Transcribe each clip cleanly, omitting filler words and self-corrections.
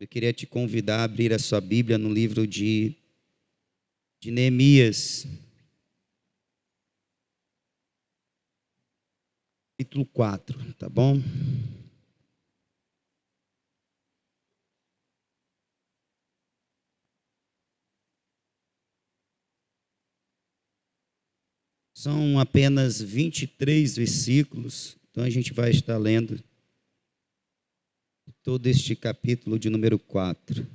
Eu queria te convidar a abrir a sua Bíblia no livro de Neemias, capítulo 4, tá bom? São apenas 23 versículos, então a gente vai estar lendo todo este capítulo de número 4.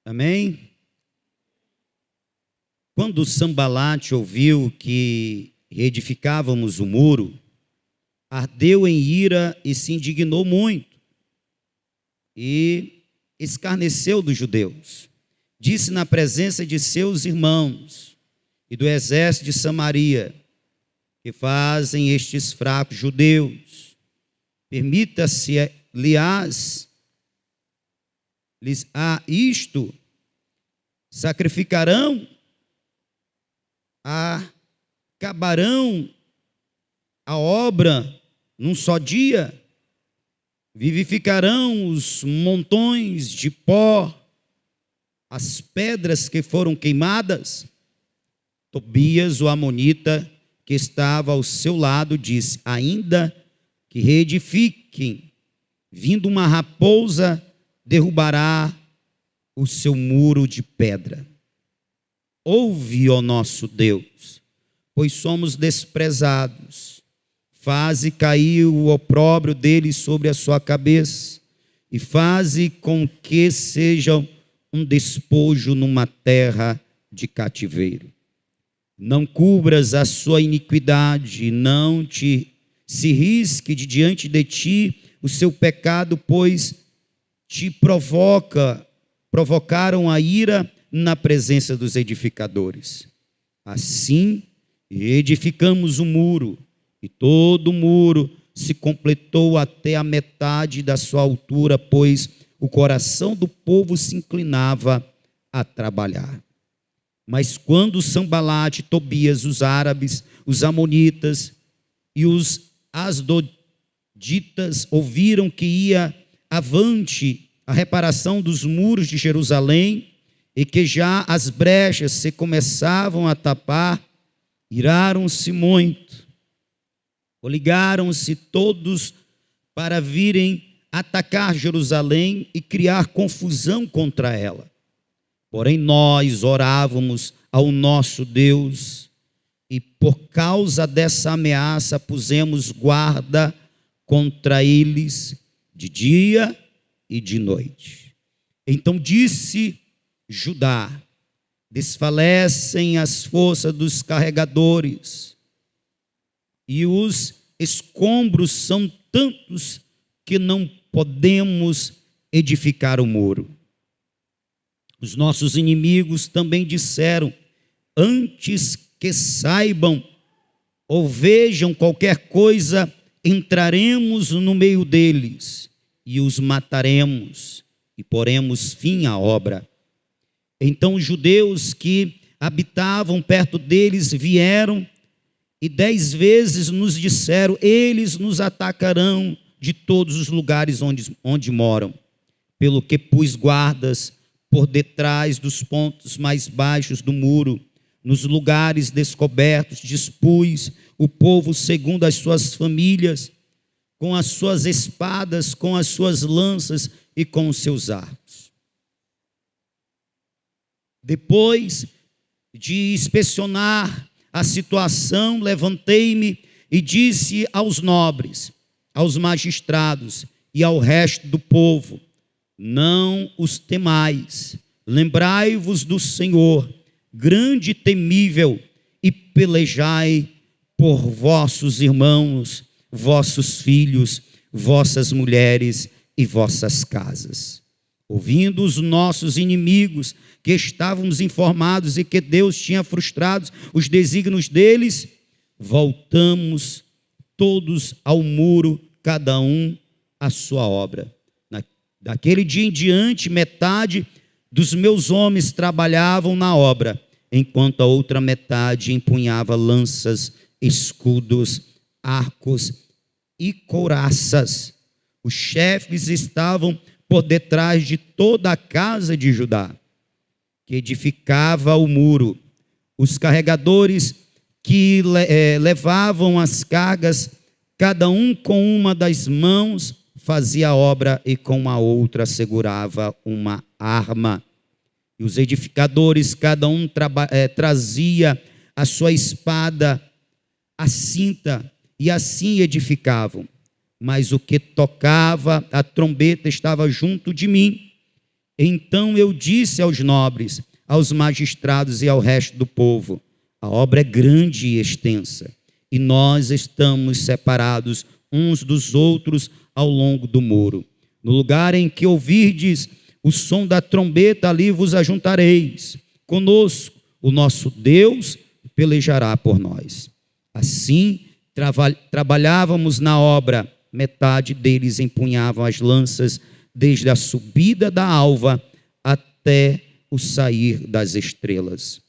Amém? Quando Sambalate ouviu que reedificávamos o muro, ardeu em ira e se indignou muito, e escarneceu dos judeus. Disse na presença de seus irmãos e do exército de Samaria: que fazem estes fracos judeus? Permita-se lhes a isto? Sacrificarão? Acabarão a obra num só dia? Vivificarão os montões de pó, as pedras que foram queimadas? Tobias, o amonita, que estava ao seu lado, disse: ainda que reedifiquem, vindo uma raposa, derrubará o seu muro de pedra. Ouve, ó nosso Deus, pois somos desprezados. Faze cair o opróbrio deles sobre a sua cabeça, e faze com que sejam um despojo numa terra de cativeiro. Não cubras a sua iniquidade, não se risque de diante de ti o seu pecado, pois te provocaram a ira na presença dos edificadores. Assim, edificamos o muro, e todo o muro se completou até a metade da sua altura, pois o coração do povo se inclinava a trabalhar. Mas quando Sambalate, Tobias, os árabes, os amonitas e os asdoditas ouviram que ia avante a reparação dos muros de Jerusalém, e que já as brechas se começavam a tapar, iraram-se muito. Coligaram-se todos para virem atacar Jerusalém e criar confusão contra ela. Porém nós orávamos ao nosso Deus, e por causa dessa ameaça pusemos guarda contra eles de dia e de noite. Então disse Judá: desfalecem as forças dos carregadores, e os escombros são tantos que não podemos edificar o muro. Os nossos inimigos também disseram: antes que saibam ou vejam qualquer coisa, entraremos no meio deles e os mataremos e poremos fim à obra. Então os judeus que habitavam perto deles vieram e 10 vezes nos disseram: eles nos atacarão de todos os lugares onde moram. Pelo que pus guardas por detrás dos pontos mais baixos do muro, nos lugares descobertos, dispus o povo segundo as suas famílias, com as suas espadas, com as suas lanças e com os seus arcos. Depois de inspecionar a situação, levantei-me e disse aos nobres, aos magistrados e ao resto do povo: não os temais, lembrai-vos do Senhor, grande e temível, e pelejai por vossos irmãos, vossos filhos, vossas mulheres e vossas casas. Ouvindo os nossos inimigos que estávamos informados e que Deus tinha frustrado os desígnios deles, voltamos todos ao muro, cada um à sua obra. Daquele dia em diante, metade dos meus homens trabalhavam na obra, enquanto a outra metade empunhava lanças, escudos, arcos e couraças. Os chefes estavam por detrás de toda a casa de Judá, que edificava o muro. Os carregadores que levavam as cargas, cada um com uma das mãos fazia a obra e com a outra segurava uma arma. E os edificadores, cada um trazia a sua espada, a cinta, e assim edificavam. Mas o que tocava a trombeta estava junto de mim. Então eu disse aos nobres, aos magistrados e ao resto do povo: a obra é grande e extensa, e nós estamos separados uns dos outros ao longo do muro. No lugar em que ouvirdes o som da trombeta, ali vos ajuntareis conosco. O nosso Deus pelejará por nós. Assim, trabalhávamos na obra. Metade deles empunhavam as lanças, desde a subida da alva até o sair das estrelas.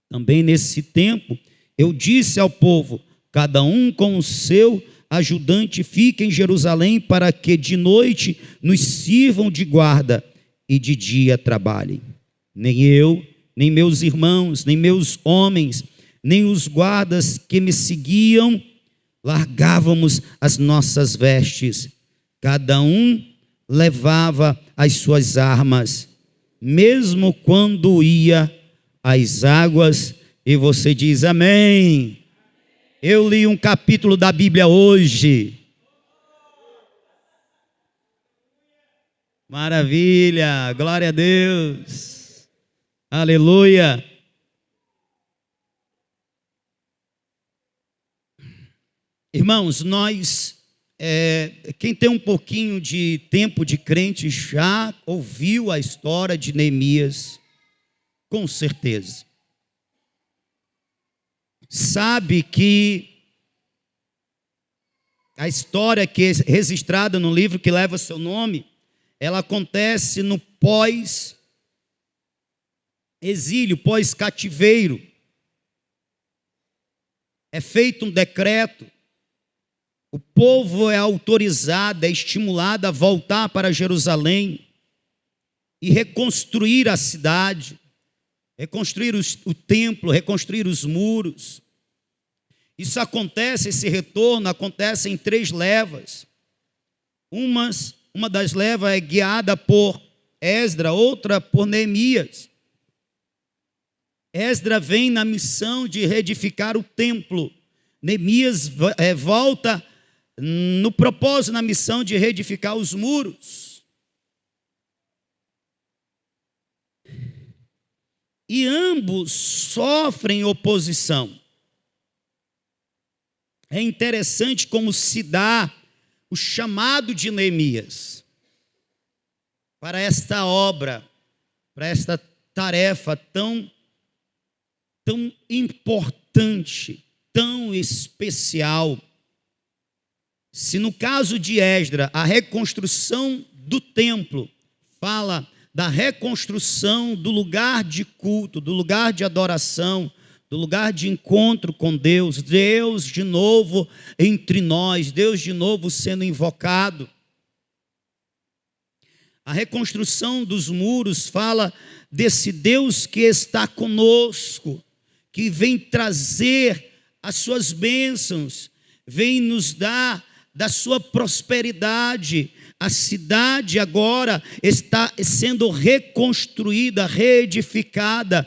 Também nesse tempo, eu disse ao povo: cada um com o seu ajudante fique em Jerusalém, para que de noite nos sirvam de guarda e de dia trabalhem. Nem eu, nem meus irmãos, nem meus homens, nem os guardas que me seguiam, largávamos as nossas vestes. Cada um levava as suas armas, mesmo quando ia às águas. E você diz amém. Eu li um capítulo da Bíblia hoje. Maravilha, glória a Deus, aleluia. Irmãos, quem tem um pouquinho de tempo de crente já ouviu a história de Neemias, com certeza. Sabe que a história que é registrada no livro que leva seu nome, ela acontece no pós-exílio, pós-cativeiro. É feito um decreto, o povo é autorizado, é estimulado a voltar para Jerusalém e reconstruir a cidade, reconstruir o templo, reconstruir os muros. Isso acontece, esse retorno acontece em 3 levas. Uma das levas é guiada por Esdra, outra por Neemias. Esdra vem na missão de reedificar o templo. Neemias volta no propósito, na missão de reedificar os muros. E ambos sofrem oposição. É interessante como se dá o chamado de Neemias para esta obra, para esta tarefa tão importante, tão especial. Se no caso de Esdra, a reconstrução do templo fala da reconstrução do lugar de culto, do lugar de adoração, do lugar de encontro com Deus, Deus de novo entre nós, Deus de novo sendo invocado. A reconstrução dos muros fala desse Deus que está conosco, que vem trazer as suas bênçãos, vem nos dar da sua prosperidade. A cidade agora está sendo reconstruída, reedificada.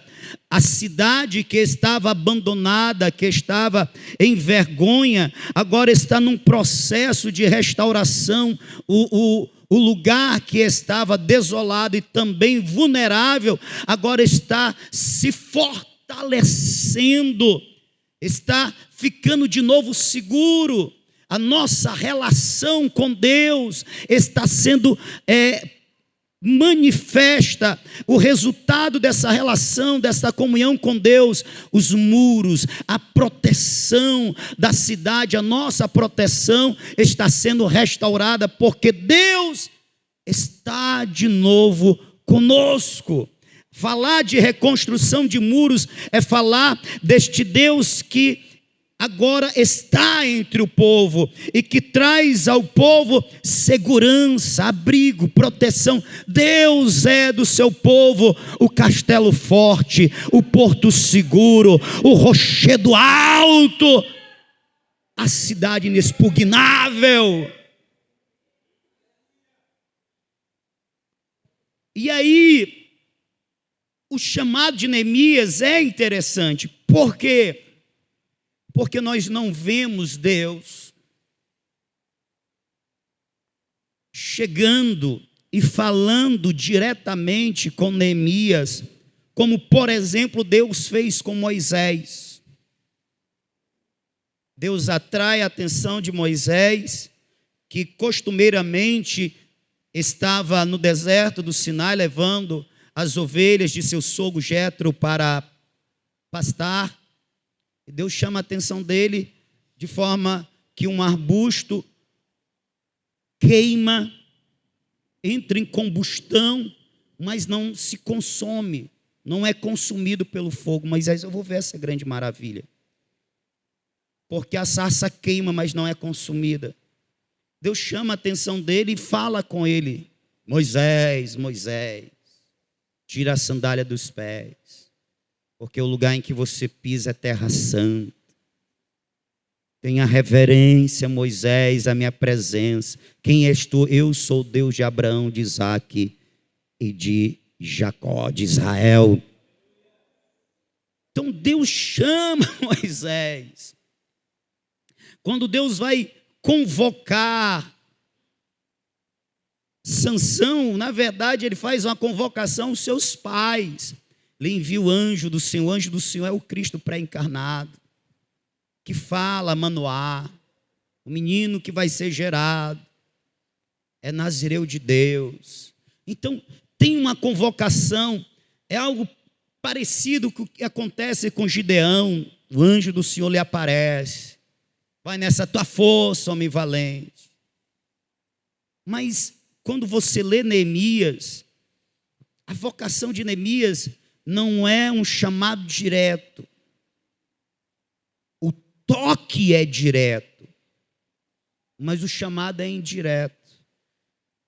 A cidade que estava abandonada, que estava em vergonha, agora está num processo de restauração. O lugar que estava desolado e também vulnerável, agora está se fortalecendo, está ficando de novo seguro. A nossa relação com Deus está sendo manifesta. O resultado dessa relação, dessa comunhão com Deus, os muros, a proteção da cidade, a nossa proteção está sendo restaurada, porque Deus está de novo conosco. Falar de reconstrução de muros é falar deste Deus que agora está entre o povo e que traz ao povo segurança, abrigo, proteção. Deus é do seu povo o castelo forte, o porto seguro, o rochedo alto, a cidade inexpugnável. E aí, o chamado de Neemias é interessante. Por quê? Porque nós não vemos Deus chegando e falando diretamente com Neemias, como, por exemplo, Deus fez com Moisés. Deus atrai a atenção de Moisés, que costumeiramente estava no deserto do Sinai, levando as ovelhas de seu sogro Jetro para pastar. E Deus chama a atenção dele de forma que um arbusto queima, entra em combustão, mas não se consome, não é consumido pelo fogo. Moisés, eu vou ver essa grande maravilha. Porque a sarça queima, mas não é consumida. Deus chama a atenção dele e fala com ele: Moisés, Moisés, tira a sandália dos pés, porque o lugar em que você pisa é terra santa. Tenha reverência, Moisés, à minha presença. Quem és tu? Eu sou o Deus de Abraão, de Isaque e de Jacó, de Israel. Então Deus chama Moisés. Quando Deus vai convocar Sansão, na verdade ele faz uma convocação aos seus pais. Ele envia o anjo do Senhor. O anjo do Senhor é o Cristo pré-encarnado, que fala Manoá, o menino que vai ser gerado é Nazireu de Deus. Então tem uma convocação, é algo parecido com o que acontece com Gideão. O anjo do Senhor lhe aparece: vai nessa tua força, homem valente. Mas quando você lê Neemias, a vocação de Neemias não é um chamado direto. O toque é direto, mas o chamado é indireto.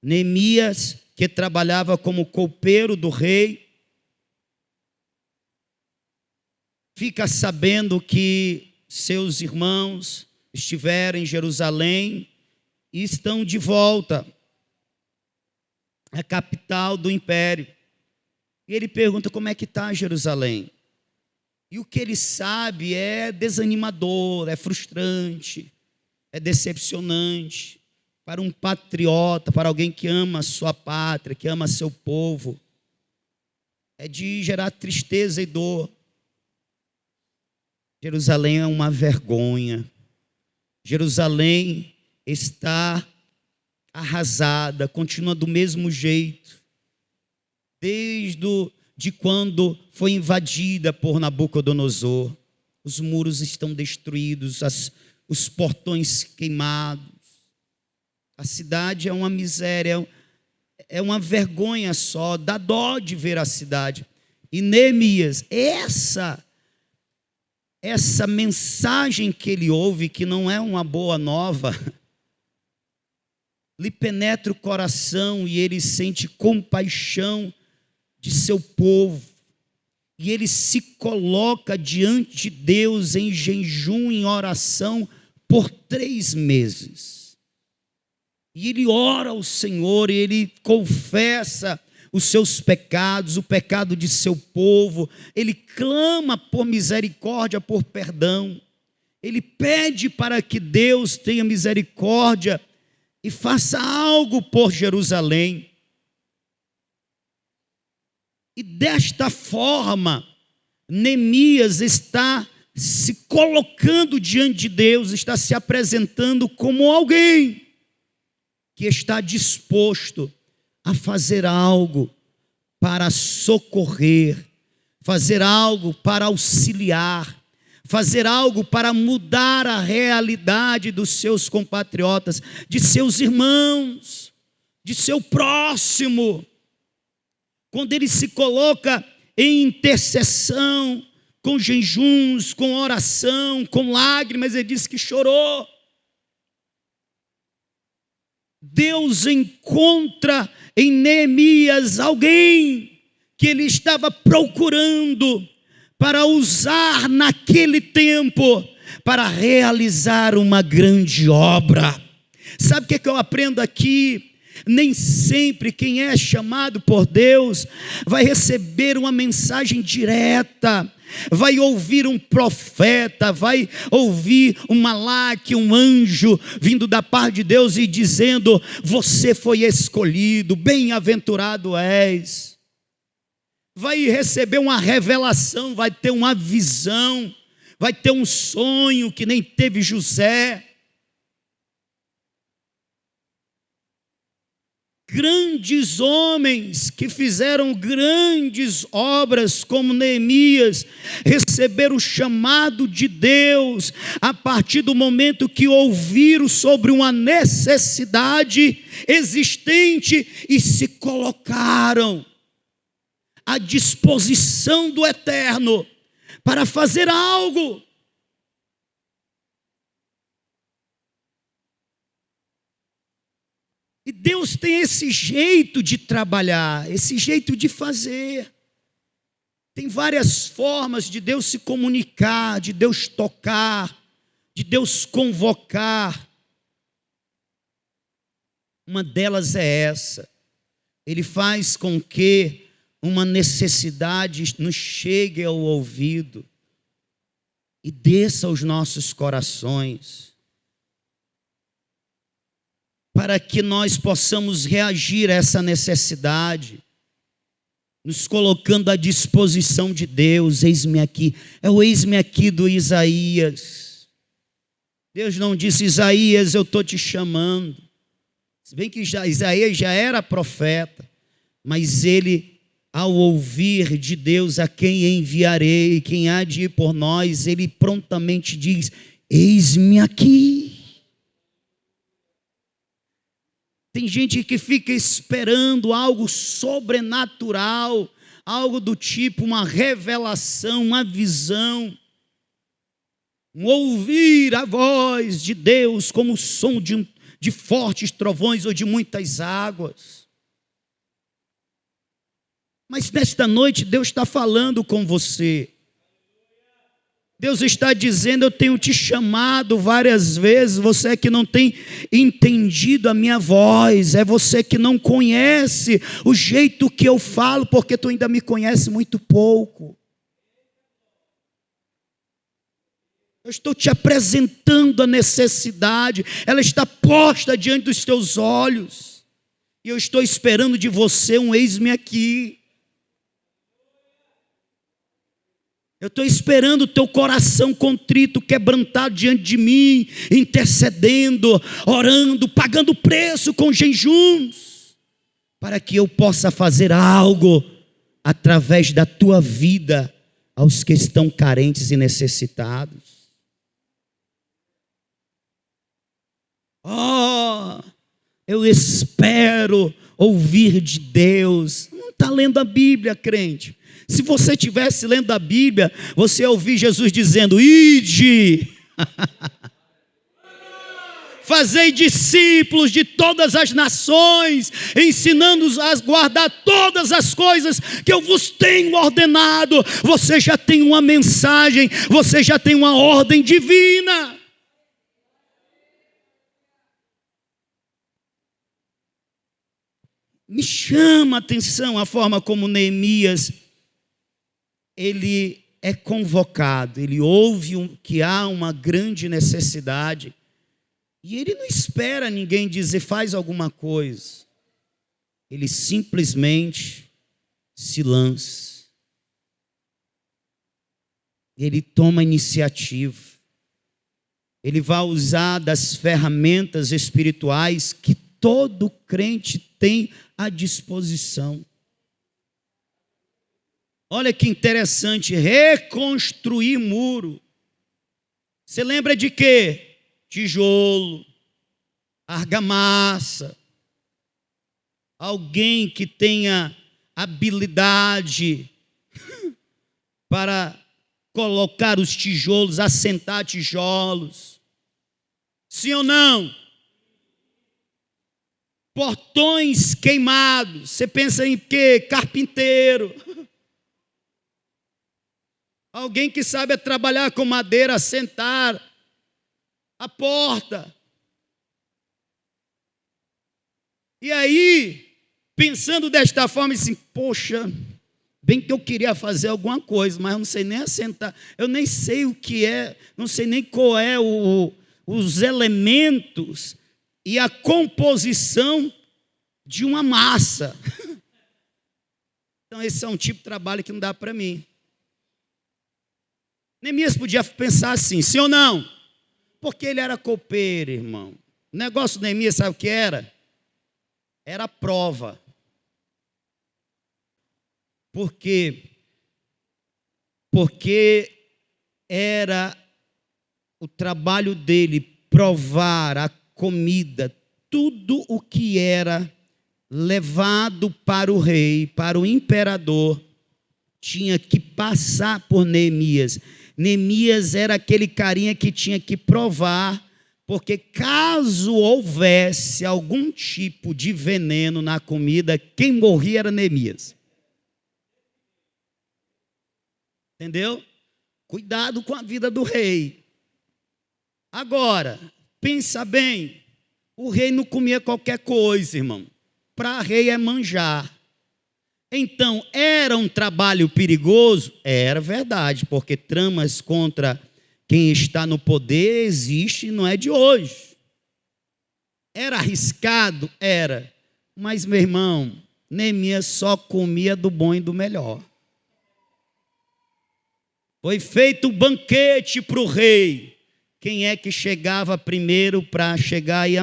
Neemias, que trabalhava como copeiro do rei, fica sabendo que seus irmãos estiveram em Jerusalém e estão de volta à capital do império. E ele pergunta como é que está Jerusalém. E o que ele sabe é desanimador, é frustrante, é decepcionante. Para um patriota, para alguém que ama a sua pátria, que ama seu povo, é de gerar tristeza e dor. Jerusalém é uma vergonha. Jerusalém está arrasada, continua do mesmo jeito, desde quando foi invadida por Nabucodonosor. Os muros estão destruídos, os portões queimados. A cidade é uma miséria, é uma vergonha só, dá dó de ver a cidade. E Neemias, essa mensagem que ele ouve, que não é uma boa nova, lhe penetra o coração e ele sente compaixão de seu povo. E ele se coloca diante de Deus em jejum, em oração, por 3 meses. E ele ora ao Senhor, e ele confessa os seus pecados, o pecado de seu povo. Ele clama por misericórdia, por perdão. Ele pede para que Deus tenha misericórdia e faça algo por Jerusalém. E desta forma, Neemias está se colocando diante de Deus, está se apresentando como alguém que está disposto a fazer algo para socorrer, fazer algo para auxiliar, fazer algo para mudar a realidade dos seus compatriotas, de seus irmãos, de seu próximo. Quando ele se coloca em intercessão, com jejuns, com oração, com lágrimas. Ele disse que chorou. Deus encontra em Neemias alguém que ele estava procurando para usar naquele tempo para realizar uma grande obra. Sabe o que eu aprendo aqui? Nem sempre quem é chamado por Deus vai receber uma mensagem direta, vai ouvir um profeta, vai ouvir um malaque, um anjo vindo da parte de Deus e dizendo: você foi escolhido, bem-aventurado és. Vai receber uma revelação, vai ter uma visão, vai ter um sonho que nem teve José. Grandes homens que fizeram grandes obras, como Neemias, receberam o chamado de Deus a partir do momento que ouviram sobre uma necessidade existente e se colocaram à disposição do Eterno para fazer algo. E Deus tem esse jeito de trabalhar, esse jeito de fazer. Tem várias formas de Deus se comunicar, de Deus tocar, de Deus convocar. Uma delas é essa. Ele faz com que uma necessidade nos chegue ao ouvido e desça aos nossos corações, para que nós possamos reagir a essa necessidade, nos colocando à disposição de Deus. Eis-me aqui. É o eis-me aqui do Isaías. Deus não disse: Isaías, eu estou te chamando. Se bem que Isaías já era profeta, mas ele, ao ouvir de Deus: a quem enviarei, quem há de ir por nós, ele prontamente diz: eis-me aqui. Tem gente que fica esperando algo sobrenatural, algo do tipo uma revelação, uma visão, um ouvir a voz de Deus como o som de fortes trovões ou de muitas águas. Mas nesta noite Deus está falando com você. Deus está dizendo: eu tenho te chamado várias vezes, você é que não tem entendido a minha voz, é você que não conhece o jeito que eu falo, porque tu ainda me conhece muito pouco. Eu estou te apresentando a necessidade, ela está posta diante dos teus olhos, e eu estou esperando de você um eis-me aqui. Eu estou esperando o teu coração contrito, quebrantado diante de mim, intercedendo, orando, pagando preço com jejuns, para que eu possa fazer algo através da tua vida aos que estão carentes e necessitados. Oh, eu espero ouvir de Deus. Não está lendo a Bíblia, crente. Se você estivesse lendo a Bíblia, você ia ouvir Jesus dizendo: ide, fazei discípulos de todas as nações, ensinando-os a guardar todas as coisas que eu vos tenho ordenado. Você já tem uma mensagem, você já tem uma ordem divina. Me chama a atenção a forma como Neemias, ele é convocado, ele ouve que há uma grande necessidade, e ele não espera ninguém dizer: faz alguma coisa. Ele simplesmente se lança. Ele toma iniciativa. Ele vai usar das ferramentas espirituais que todo crente tem à disposição. Olha que interessante, reconstruir muro. Você lembra de quê? Tijolo, argamassa. Alguém que tenha habilidade para colocar os tijolos, assentar tijolos. Sim ou não? Portões queimados. Você pensa em quê? Carpinteiro. Alguém que sabe trabalhar com madeira, assentar a porta. E aí, pensando desta forma, assim, poxa, bem que eu queria fazer alguma coisa, mas eu não sei nem assentar, eu nem sei o que é, não sei nem qual é os elementos e a composição de uma massa. Então esse é um tipo de trabalho que não dá para mim. Neemias podia pensar assim, sim ou não? Porque ele era copeiro, irmão. O negócio do Neemias, sabe o que era? Era prova. Por quê? Porque era o trabalho dele provar a comida, tudo o que era levado para o rei, para o imperador, tinha que passar por Neemias. Neemias era aquele carinha que tinha que provar, porque caso houvesse algum tipo de veneno na comida, quem morria era Neemias. Entendeu? Cuidado com a vida do rei. Agora, pensa bem, o rei não comia qualquer coisa, irmão. Para rei é manjar. Então, era um trabalho perigoso? Era verdade, porque tramas contra quem está no poder existe, não é de hoje. Era arriscado? Era. Mas, meu irmão, Neemias só comia do bom e do melhor. Foi feito um banquete para o rei. Quem é que chegava primeiro para chegar e...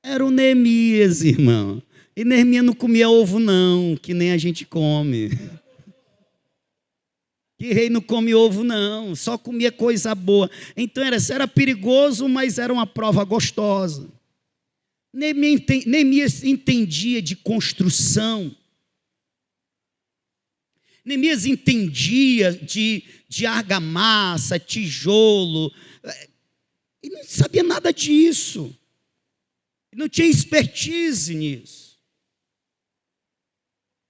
Era o Neemias, irmão. E Neemias não comia ovo não, que nem a gente come. Que rei não come ovo não, só comia coisa boa. Então era perigoso, mas era uma prova gostosa. Neemias entendia de construção. Neemias entendia de argamassa, tijolo. Ele não sabia nada disso. Não tinha expertise nisso.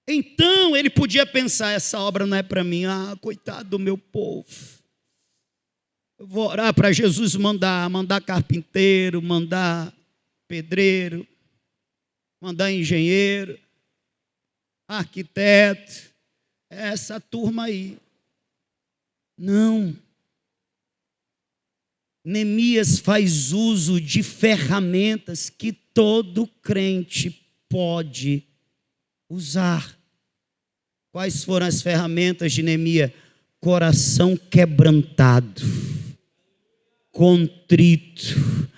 Então ele podia pensar, essa obra não é para mim. Ah, coitado do meu povo. Eu vou orar para Jesus mandar carpinteiro, mandar pedreiro, mandar engenheiro, arquiteto, essa turma aí. Não. Neemias faz uso de ferramentas que todo crente pode usar. Quais foram as ferramentas de Neemias? Coração quebrantado, contrito,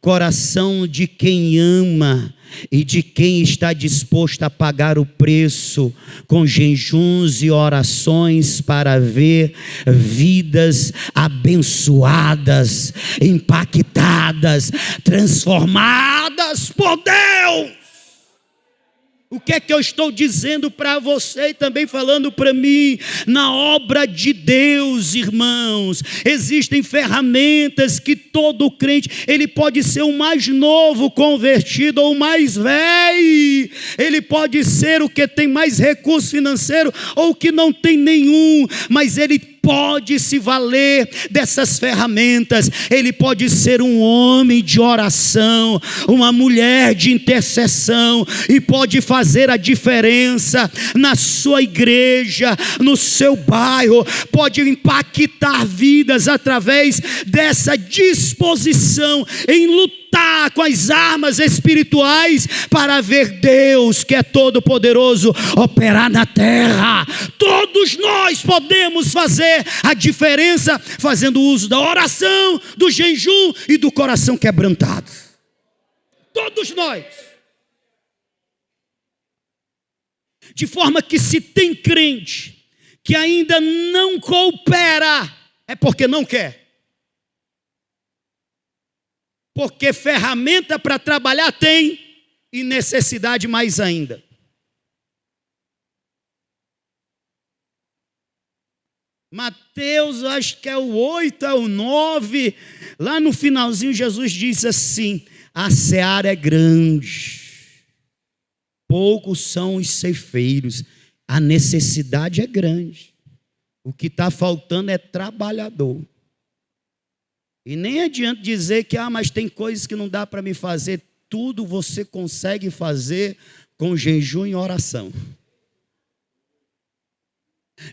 coração de quem ama e de quem está disposto a pagar o preço com jejuns e orações para ver vidas abençoadas, impactadas, transformadas por Deus. O que é que eu estou dizendo para você e também falando para mim? Na obra de Deus, irmãos, existem ferramentas que todo crente, ele pode ser o mais novo convertido ou o mais velho, ele pode ser o que tem mais recurso financeiro ou o que não tem nenhum, mas ele pode se valer dessas ferramentas. Ele pode ser um homem de oração, uma mulher de intercessão, e pode fazer a diferença na sua igreja, no seu bairro, pode impactar vidas através dessa disposição em lutar com as armas espirituais para ver Deus, que é todo poderoso, operar na terra. Todos nós podemos fazer a diferença fazendo uso da oração, do jejum e do coração quebrantado. Todos nós. De forma que se tem crente que ainda não coopera, é porque não quer. Porque ferramenta para trabalhar tem, e necessidade mais ainda. Mateus, acho que é o 8, é o 9. Lá no finalzinho, Jesus diz assim: a seara é grande, poucos são os ceifeiros. A necessidade é grande. O que está faltando é trabalhador. E nem adianta dizer que, mas tem coisas que não dá para me fazer. Tudo você consegue fazer com jejum e oração.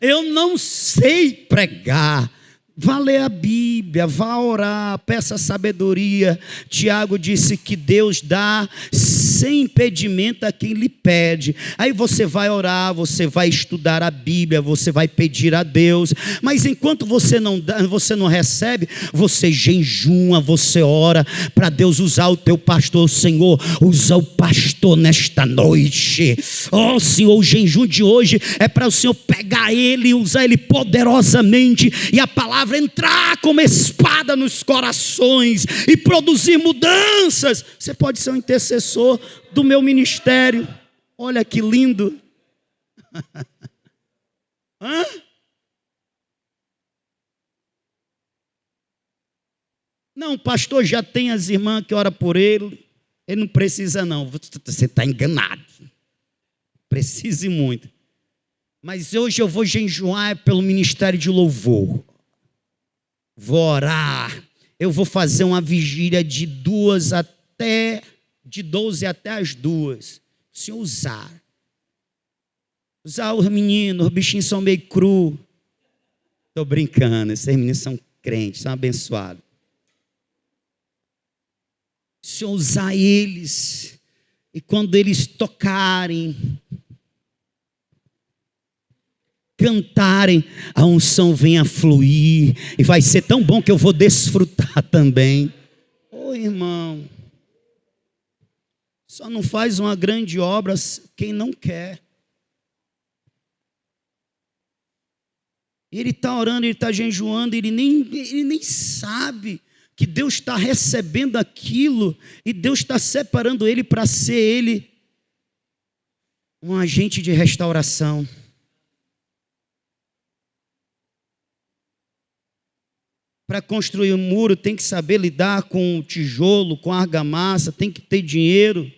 Eu não sei pregar. Vá ler a Bíblia, vá orar, peça sabedoria. Tiago disse que Deus dá sem impedimento a quem lhe pede. Aí você vai orar, você vai estudar a Bíblia, você vai pedir a Deus. Mas enquanto você não dá, você não recebe, você jejuma, você ora para Deus usar o teu pastor. Senhor, usa o pastor nesta noite. Oh Senhor, o jejum de hoje é para o Senhor pegar ele e usar ele poderosamente, e a palavra entrar como espada nos corações e produzir mudanças. Você pode ser um intercessor do meu ministério. Olha que lindo. Hã? Não, o pastor já tem as irmãs que oram por ele. Ele não precisa não. Você está enganado. Precise muito. Mas hoje eu vou jejuar pelo ministério de louvor. Vou orar. Eu vou fazer uma vigília de 12 até as 2. O Senhor usar os meninos, os bichinhos são meio cru. Estou brincando, esses meninos são crentes, são abençoados. O Senhor usar eles, e quando eles tocarem, cantarem, a unção vem a fluir, e vai ser tão bom que eu vou desfrutar também. Ô irmão, só não faz uma grande obra quem não quer. Ele está orando, ele está jejuando, ele nem sabe que Deus está recebendo aquilo, e Deus está separando ele para ser ele um agente de restauração. Para construir um muro tem que saber lidar com o tijolo, com a argamassa, tem que ter dinheiro,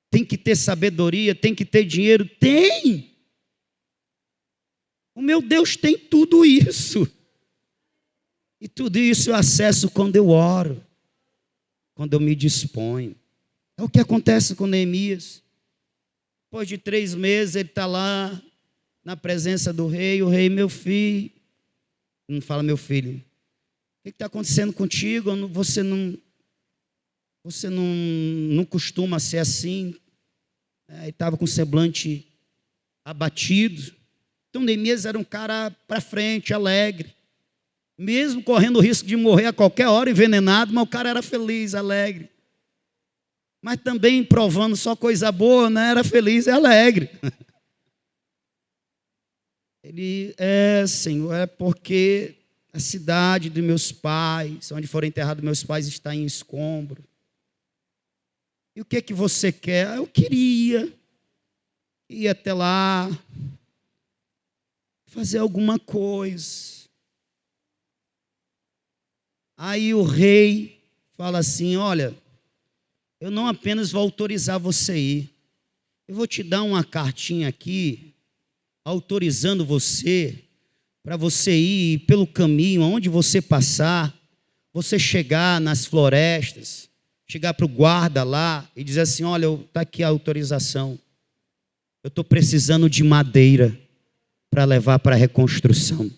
tem que ter sabedoria, tem que ter dinheiro. Tem! O meu Deus tem tudo isso. E tudo isso eu acesso quando eu oro, quando eu me disponho. É o que acontece com Neemias. Depois de 3 meses ele está lá na presença do rei. O rei: meu filho, não fala meu filho, o que está acontecendo contigo? Você não costuma ser assim. Ele estava com o semblante abatido. Então Neemias era um cara para frente, alegre, mesmo correndo o risco de morrer a qualquer hora envenenado, mas o cara era feliz, alegre, mas também provando só coisa boa, né? Era feliz e alegre. Ele: Senhor, é porque a cidade dos meus pais, onde foram enterrados meus pais, está em escombro. E o que você quer? Eu queria ir até lá, fazer alguma coisa. Aí o rei fala assim: olha, eu não apenas vou autorizar você ir, eu vou te dar uma cartinha aqui, autorizando você, para você ir pelo caminho, onde você passar, você chegar nas florestas, chegar para o guarda lá e dizer assim: olha, está aqui a autorização, eu estou precisando de madeira para levar para a reconstrução.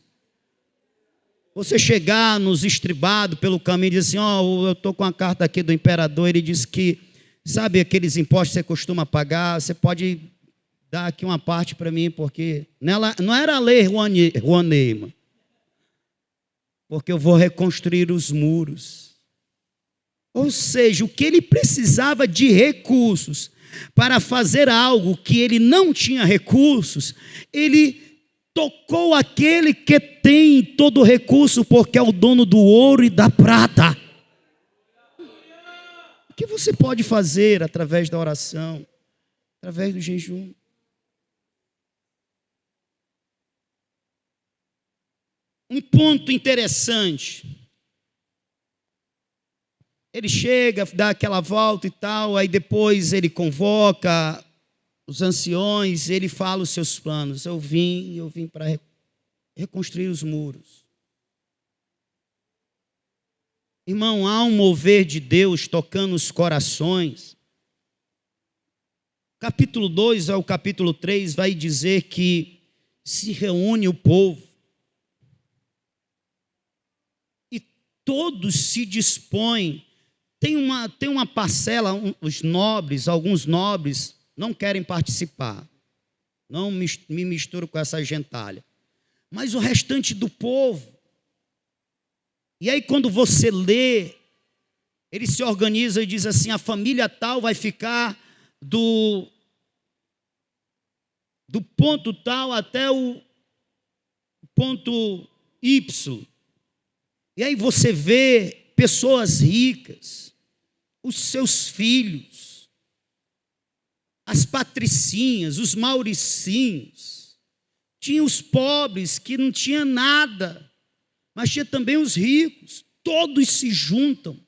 Você chegar nos estribados pelo caminho e dizer assim: eu estou com a carta aqui do imperador, ele disse que, sabe aqueles impostos que você costuma pagar, você pode dar aqui uma parte para mim, porque não era a lei Rouanet, porque eu vou reconstruir os muros. Ou seja, o que ele precisava de recursos para fazer algo que ele não tinha recursos, ele tocou aquele que tem todo o recurso, porque é o dono do ouro e da prata. O que você pode fazer através da oração, através do jejum? um ponto interessante. Ele chega, dá aquela volta e tal, aí depois ele convoca os anciões, ele fala os seus planos. Eu vim para reconstruir os muros. Irmão, há um mover de Deus tocando os corações. Capítulo 2 ao capítulo 3 vai dizer que se reúne o povo e todos se dispõem. Tem uma parcela, os nobres, alguns nobres não querem participar. Não me misturo com essa gentalha. Mas o restante do povo. E aí quando você lê, ele se organiza e diz assim, a família tal vai ficar do ponto tal até o ponto Y. E aí você vê pessoas ricas, os seus filhos, as patricinhas, os mauricinhos, tinha os pobres que não tinham nada, mas tinha também os ricos, todos se juntam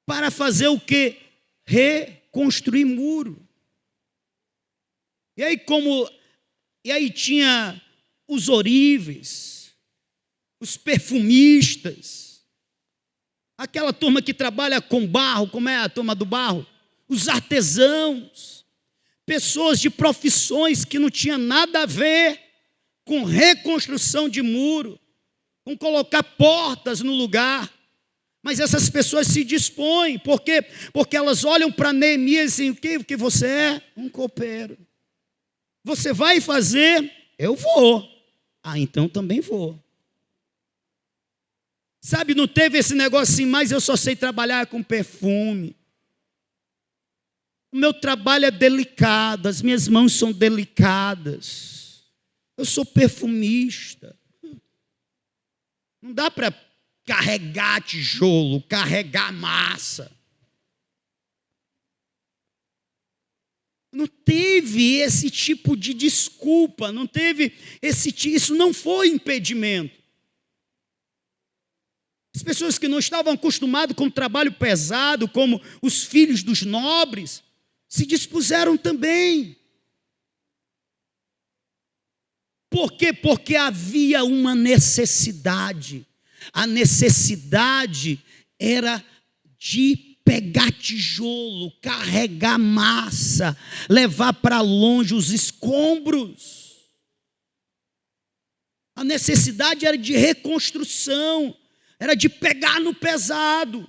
para fazer o quê? Reconstruir muro. E aí tinha os ourives, os perfumistas, aquela turma que trabalha com barro, como é a turma do barro? Os artesãos, pessoas de profissões que não tinham nada a ver com reconstrução de muro, com colocar portas no lugar. Mas essas pessoas se dispõem, porque elas olham para Neemias e dizem, o que você é? Um copeiro. Você vai fazer? Eu vou. Ah, então também vou. Sabe, não teve esse negócio assim, mas eu só sei trabalhar com perfume. O meu trabalho é delicado, as minhas mãos são delicadas. Eu sou perfumista. Não dá para carregar tijolo, carregar massa. Não teve esse tipo de desculpa, não teve isso não foi impedimento. As pessoas que não estavam acostumadas com o trabalho pesado, como os filhos dos nobres, se dispuseram também. Por quê? Porque havia uma necessidade. A necessidade era de pegar tijolo, carregar massa, levar para longe os escombros. A necessidade era de reconstrução, era de pegar no pesado.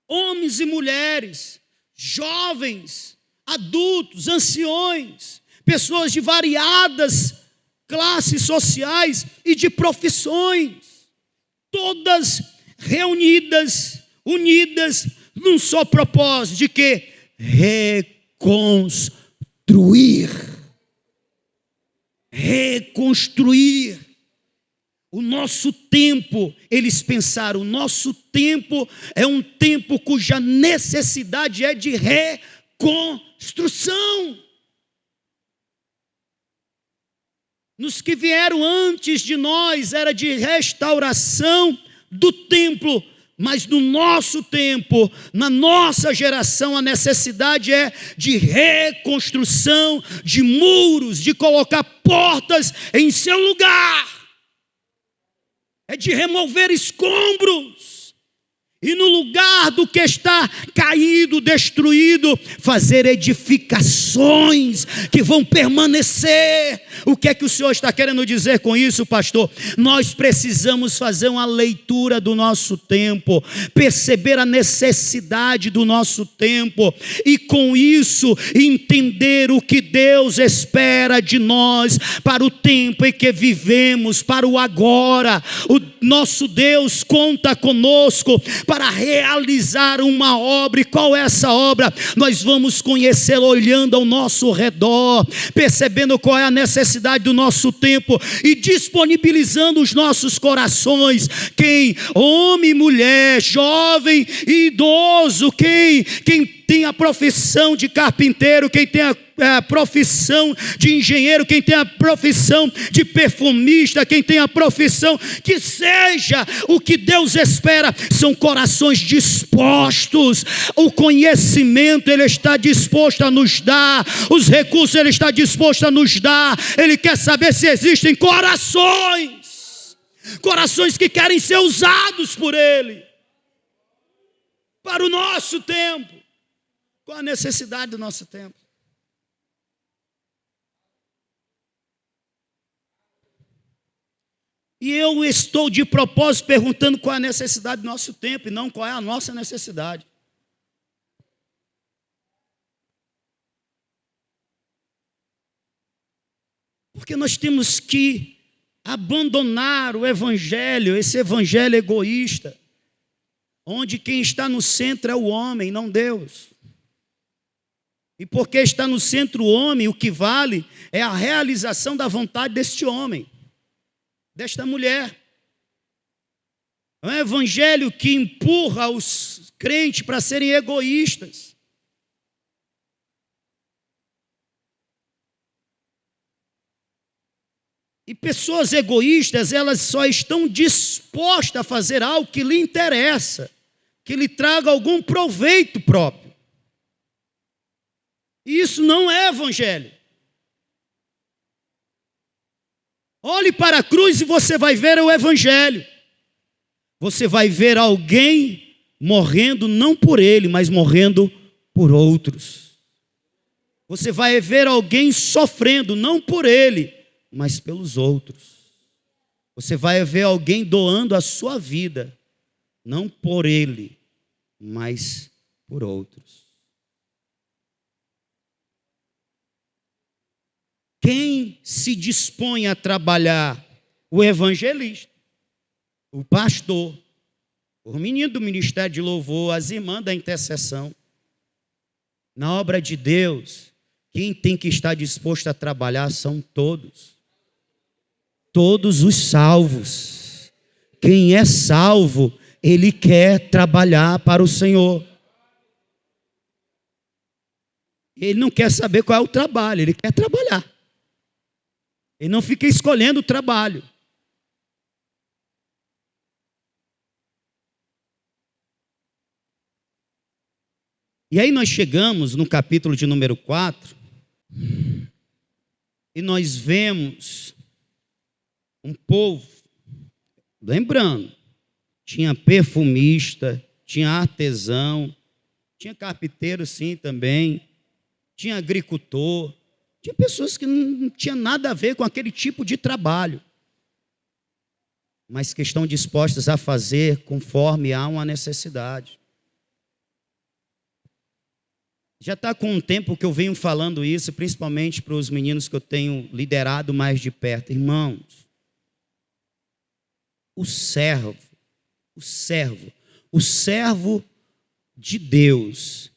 Homens e mulheres, jovens, adultos, anciões, pessoas de variadas classes sociais e de profissões, todas reunidas, unidas, num só propósito, de quê? Reconstruir. O nosso tempo, eles pensaram, o nosso tempo é um tempo cuja necessidade é de reconstrução. Nos que vieram antes de nós era de restauração do templo, mas no nosso tempo, na nossa geração, a necessidade é de reconstrução de muros, de colocar portas em seu lugar, é de remover escombros. E no lugar do que está caído, destruído, fazer edificações que vão permanecer. O que é que o Senhor está querendo dizer com isso, pastor? Nós precisamos fazer uma leitura do nosso tempo, perceber a necessidade do nosso tempo e com isso entender o que Deus espera de nós para o tempo em que vivemos, para o agora. O nosso Deus conta conosco para realizar uma obra. E qual é essa obra? Nós vamos conhecer olhando ao nosso redor, percebendo qual é a necessidade do nosso tempo e disponibilizando os nossos corações. Quem? Homem, mulher, jovem e idoso. Quem tem a profissão de carpinteiro, quem tem a profissão de engenheiro, quem tem a profissão de perfumista, quem tem a profissão, que seja o que Deus espera, são corações dispostos. O conhecimento Ele está disposto a nos dar, os recursos Ele está disposto a nos dar. Ele quer saber se existem corações que querem ser usados por Ele, para o nosso tempo. Qual a necessidade do nosso tempo? E eu estou de propósito perguntando qual é a necessidade do nosso tempo e não qual é a nossa necessidade. Porque nós temos que abandonar o evangelho, esse evangelho egoísta, onde quem está no centro é o homem, não Deus. E porque está no centro o homem, o que vale é a realização da vontade deste homem, desta mulher. É um evangelho que empurra os crentes para serem egoístas. E pessoas egoístas, elas só estão dispostas a fazer algo que lhe interessa, que lhe traga algum proveito próprio. E isso não é evangelho. Olhe para a cruz e você vai ver o evangelho. Você vai ver alguém morrendo não por ele, mas morrendo por outros. Você vai ver alguém sofrendo não por ele, mas pelos outros. Você vai ver alguém doando a sua vida, não por ele, mas por outros. Quem se dispõe a trabalhar? O evangelista, o pastor, o menino do ministério de louvor, as irmãs da intercessão. Na obra de Deus, quem tem que estar disposto a trabalhar são todos. Todos os salvos. Quem é salvo, ele quer trabalhar para o Senhor. Ele não quer saber qual é o trabalho, ele quer trabalhar. Ele não fica escolhendo o trabalho. E aí nós chegamos no capítulo de número 4, e nós vemos um povo, lembrando, tinha perfumista, tinha artesão, tinha carpinteiro sim também, tinha agricultor, tinha pessoas que não tinham nada a ver com aquele tipo de trabalho, mas que estão dispostas a fazer conforme há uma necessidade. Já está com um tempo que eu venho falando isso, principalmente para os meninos que eu tenho liderado mais de perto. Irmãos, o servo de Deus,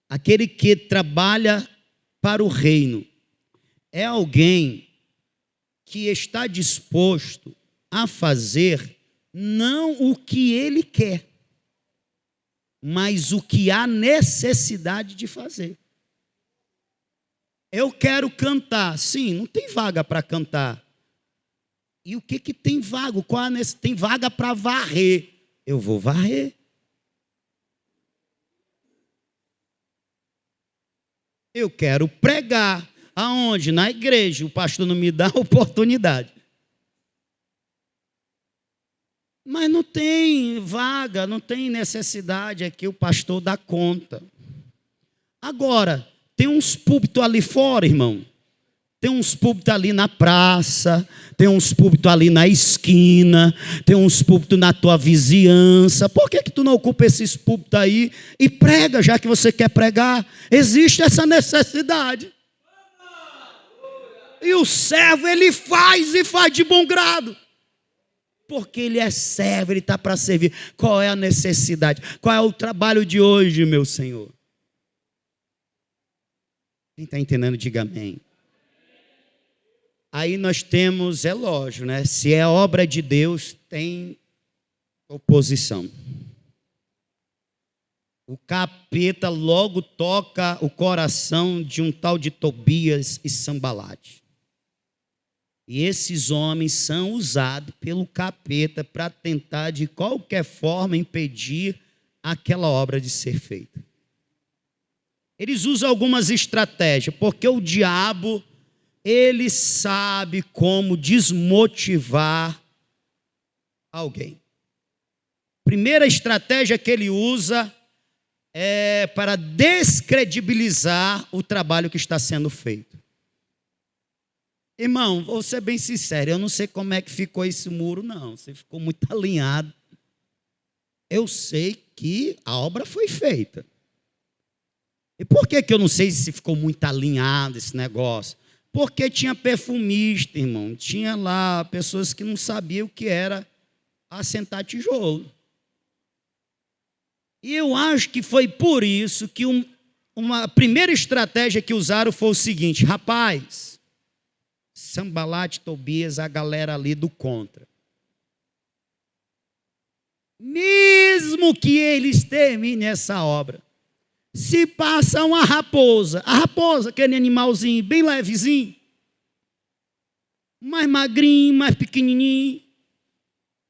aquele que trabalha para o reino, é alguém que está disposto a fazer não o que ele quer, mas o que há necessidade de fazer. Eu quero cantar, sim, não tem vaga para cantar. E o que tem vaga? Tem vaga para varrer. Eu vou varrer. Eu quero pregar. Aonde? Na igreja. O pastor não me dá a oportunidade. Mas não tem vaga, não tem necessidade aqui, o pastor dá conta. Agora, tem uns púlpitos ali fora, irmão. Tem uns púlpitos ali na praça, tem uns púlpitos ali na esquina, tem uns púlpitos na tua vizinhança. Por que tu não ocupa esses púlpitos aí e prega, já que você quer pregar? Existe essa necessidade. E o servo, ele faz e faz de bom grado. Porque ele é servo, ele está para servir. Qual é a necessidade? Qual é o trabalho de hoje, meu Senhor? Quem está entendendo, diga amém. Aí nós temos, é lógico, né? Se é obra de Deus, tem oposição. o capeta logo toca o coração de um tal de Tobias e Sambalate. E esses homens são usados pelo capeta para tentar de qualquer forma impedir aquela obra de ser feita. Eles usam algumas estratégias, porque o diabo, ele sabe como desmotivar alguém. Primeira estratégia que ele usa é para descredibilizar o trabalho que está sendo feito. Irmão, vou ser bem sincero, eu não sei como é que ficou esse muro, não. Você ficou muito alinhado. Eu sei que a obra foi feita. E por que eu não sei se ficou muito alinhado esse negócio? Porque tinha perfumista, irmão. Tinha lá pessoas que não sabiam o que era assentar tijolo. E eu acho que foi por isso que uma primeira estratégia que usaram foi o seguinte: rapaz, Sambalate, Tobias, a galera ali do contra. Mesmo que eles terminem essa obra, se passa uma raposa, a raposa, aquele animalzinho bem levezinho, mais magrinho, mais pequenininho,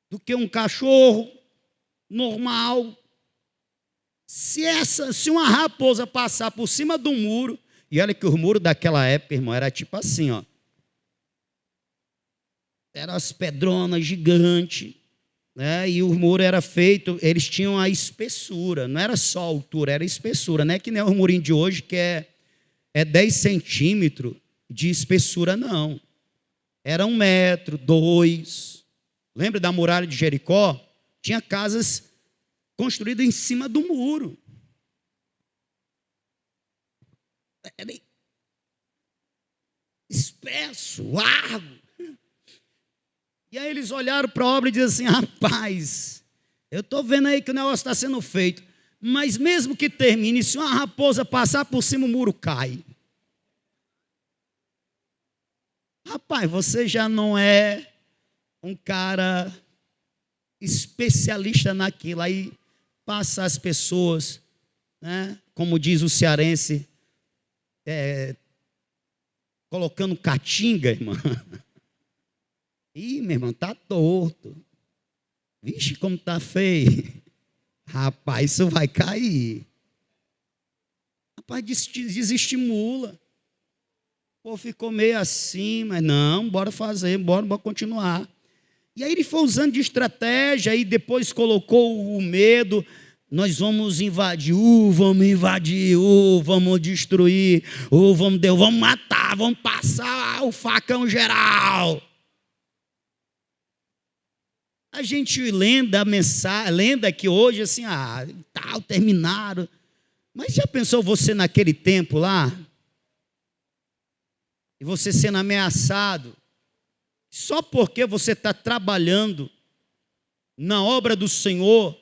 do que um cachorro normal. Se uma raposa passar por cima do muro, e olha que o muro daquela época, irmão, era tipo assim, ó. Eram as pedronas gigantes, né? E o muro era feito, eles tinham a espessura, não era só a altura, era a espessura, não é que nem o murinho de hoje que é 10 centímetros de espessura, não. Era 1 metro, 2. Lembra da muralha de Jericó? Tinha casas construídas em cima do muro. Era espesso, largo. E aí eles olharam para a obra e disseram assim: rapaz, eu estou vendo aí que o negócio está sendo feito, mas mesmo que termine, se uma raposa passar por cima, o muro cai. Rapaz, você já não é um cara especialista naquilo. Aí passa as pessoas, né, como diz o cearense, colocando caatinga, irmã. Ih, meu irmão, tá torto. Vixe, como tá feio. Rapaz, isso vai cair. Rapaz, desestimula. Pô, ficou meio assim, mas não, bora fazer, bora continuar. E aí ele foi usando de estratégia, e depois colocou o medo. Nós vamos invadir, vamos destruir, vamos matar, vamos passar o facão geral. A gente lenda a mensagem, lenda que hoje assim, tal, terminaram. Mas já pensou você naquele tempo lá? E você sendo ameaçado, só porque você está trabalhando na obra do Senhor,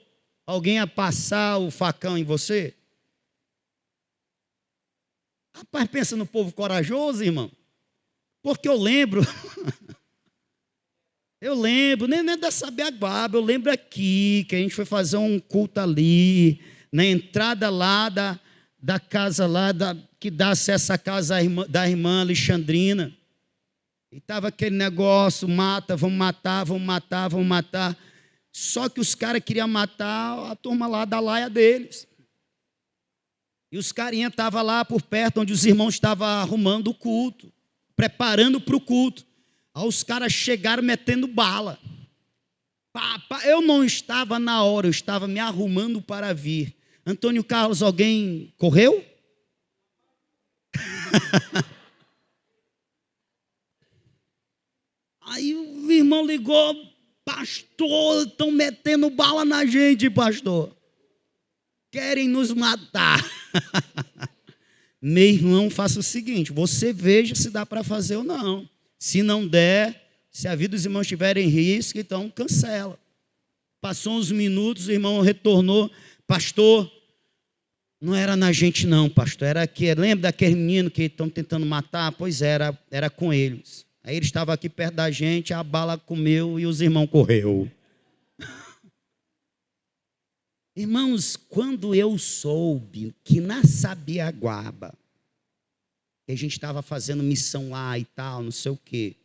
alguém ia passar o facão em você? Rapaz, pensa no povo corajoso, irmão. Porque eu lembro, nem é da Sabiaguaba, eu lembro aqui, que a gente foi fazer um culto ali, na entrada lá da casa lá, que dá acesso à casa da irmã Alexandrina. E estava aquele negócio, vamos matar. Só que os caras queriam matar a turma lá da laia deles. E os carinhas estavam lá por perto, onde os irmãos estavam arrumando o culto, preparando para o culto. Aí os caras chegaram metendo bala. Eu não estava na hora, eu estava me arrumando para vir. Antônio Carlos, alguém correu? Aí o irmão ligou: pastor, estão metendo bala na gente, pastor. Querem nos matar. Meu irmão, faça o seguinte: você veja se dá para fazer ou não. Se não der, se a vida dos irmãos estiver em risco, então cancela. Passou uns minutos, o irmão retornou: pastor, não era na gente não, pastor, era aqui. Lembra daquele menino que estão tentando matar? Pois era com eles. Aí ele estava aqui perto da gente, a bala comeu e os irmãos correu. Irmãos, quando eu soube que na Sabiaguaba, que a gente estava fazendo missão lá e tal, não sei o quê,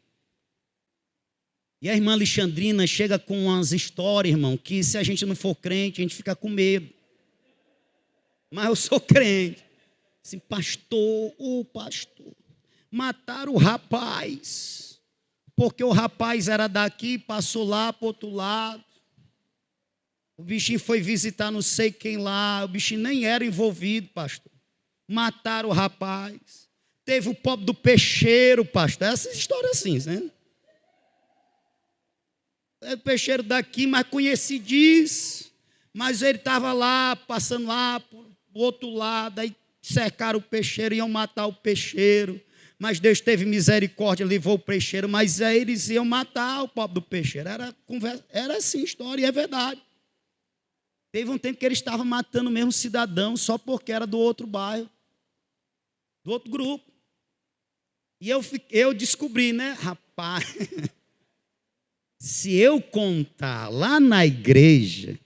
e a irmã Alexandrina chega com umas histórias, irmão, que se a gente não for crente, a gente fica com medo. Mas eu sou crente. Assim, pastor, mataram o rapaz, porque o rapaz era daqui, passou lá para o outro lado. O bichinho foi visitar não sei quem lá, o bichinho nem era envolvido, pastor. Mataram o rapaz. Teve o pobre do peixeiro, pastor. Essa história assim, né? É o peixeiro daqui, mas conhecidíssimo. Mas ele estava lá, passando lá para o outro lado, aí cercaram o peixeiro, iam matar o peixeiro. Mas Deus teve misericórdia, levou o peixeiro, mas aí eles iam matar o pobre do peixeiro. Era assim a história, e é verdade. Teve um tempo que eles estavam matando mesmo cidadão, só porque era do outro bairro, do outro grupo. E eu descobri, né, rapaz, se eu contar lá na igreja,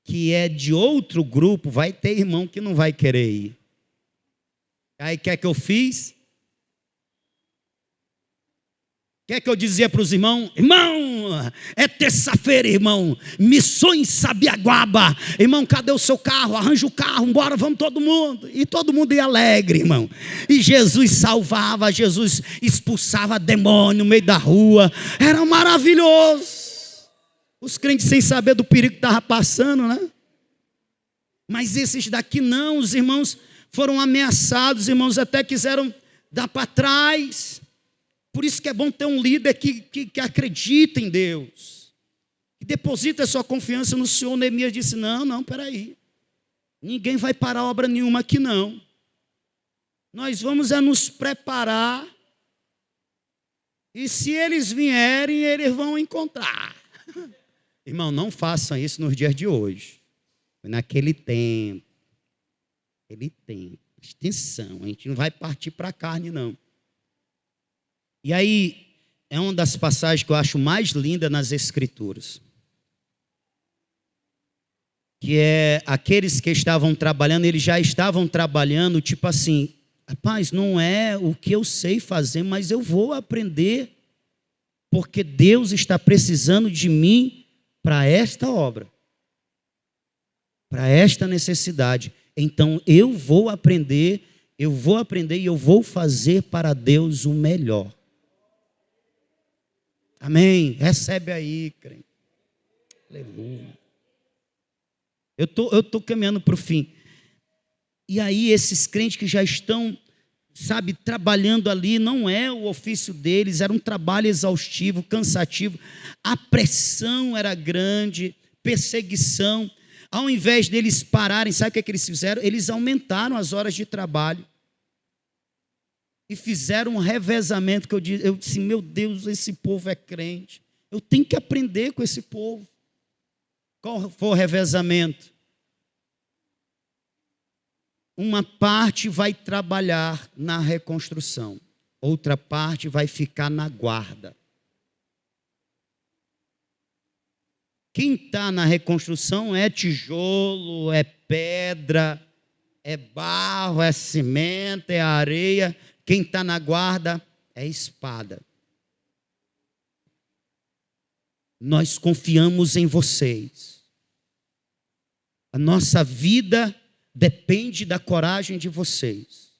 que é de outro grupo, vai ter irmão que não vai querer ir. Aí o que é que eu fiz? O que é que eu dizia para os irmãos? Irmão, é terça-feira, irmão. Missões Sabiaguaba. Irmão, cadê o seu carro? Arranja o carro, embora, vamos todo mundo. E todo mundo ia alegre, irmão. E Jesus salvava, Jesus expulsava demônio no meio da rua. Era maravilhoso. Os crentes sem saber do perigo que estava passando, né? Mas esses daqui não, os irmãos foram ameaçados, os irmãos até quiseram dar para trás. Por isso que é bom ter um líder que acredita em Deus, que deposita a sua confiança no Senhor. Neemias disse, não, peraí, ninguém vai parar obra nenhuma aqui não. Nós vamos nos preparar, e se eles vierem, eles vão encontrar. Irmão, não façam isso nos dias de hoje. Naquele tempo, atenção, a gente não vai partir para a carne não. E aí, é uma das passagens que eu acho mais linda nas Escrituras. Que é, aqueles que estavam trabalhando, eles já estavam trabalhando, tipo assim, rapaz, não é o que eu sei fazer, mas eu vou aprender, porque Deus está precisando de mim para esta obra, para esta necessidade. Então, eu vou aprender e eu vou fazer para Deus o melhor. Amém? Recebe aí, crente. Aleluia. Eu tô caminhando para o fim. E aí esses crentes que já estão, sabe, trabalhando ali, não é o ofício deles, era um trabalho exaustivo, cansativo. A pressão era grande, perseguição. Ao invés deles pararem, sabe o que eles fizeram? Eles aumentaram as horas de trabalho. E fizeram um revezamento que eu disse, meu Deus, esse povo é crente. Eu tenho que aprender com esse povo. Qual foi o revezamento? Uma parte vai trabalhar na reconstrução, outra parte vai ficar na guarda. Quem está na reconstrução é tijolo, é pedra, é barro, é cimento, é areia. Quem está na guarda é espada. Nós confiamos em vocês. A nossa vida depende da coragem de vocês,